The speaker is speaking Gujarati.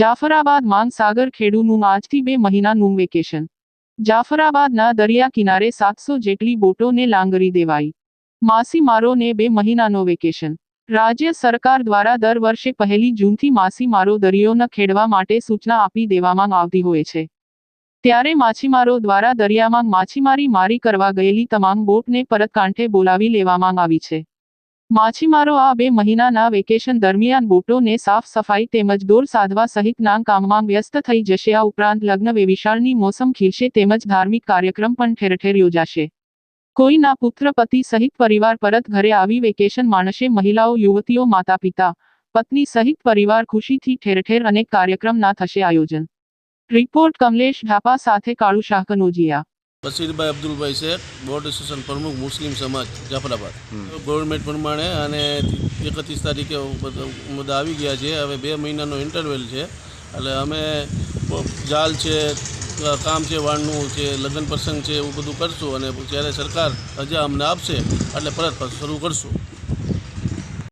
જાફરાબાદ માંગસાગર ખેડૂનું આજથી 2 મહિનાનું વેકેશન। જાફરાબાદના દરિયા કિનારે 700 જેટલી બોટોને લાંગરી દેવાઈ। માછીમારોને 2 મહિનાનો વેકેશન। રાજ્ય સરકાર દ્વારા દર વર્ષે 1 જૂનથી માછીમારો દરિયો ન ખેડવા માટે સૂચના આપી દેવામાં આવતી હોય છે। ત્યારે માછીમારો દ્વારા દરિયામાં માછીમારી કરવા ગયેલી તમામ બોટને પરત કાંઠે બોલાવી લેવામાં આવી છે। માછીમારો આ 2 મહિનાના વેકેશન દરમિયાન બોટોને સાફ સફાઈ તેમજ દોર સાધવા સહિતના કામમાં વ્યસ્ત થઈ જશે। આ ઉપરાંત લગ્ન વેવિશાળની મોસમ ખીલશે તેમજ ધાર્મિક કાર્યક્રમ પણ ઠેર ઠેર યોજાશે। કોઈના પુત્ર પતિ સહિત પરિવાર પરત ઘરે આવી વેકેશન માણશે। મહિલાઓ યુવતીઓ માતા પિતા પત્ની સહિત પરિવાર ખુશીથી ઠેર ઠેર અનેક કાર્યક્રમના થશે આયોજન। રિપોર્ટ કમલેશ ઢાપા સાથે કાળુ શાહ કનોજિયા। બશીરભાઈ અબ્દુલભાઈ શેખ, બોર્ડ એસોસિએશન પ્રમુખ, મુસ્લિમ સમાજ જાફરાબાદ। ગવર્મેન્ટ પ્રમાણે અને 31 તારીખે મુદ્દા આવી ગયા છે। હવે 2 મહિનાનો ઇન્ટરવેલ છે, એટલે અમે જાલ છે, કામ છે, વાળનું છે, લગ્ન પ્રસંગ છે, એવું બધું કરશું અને જ્યારે સરકાર રજા અમને આપશે એટલે પરત શરૂ કરશું।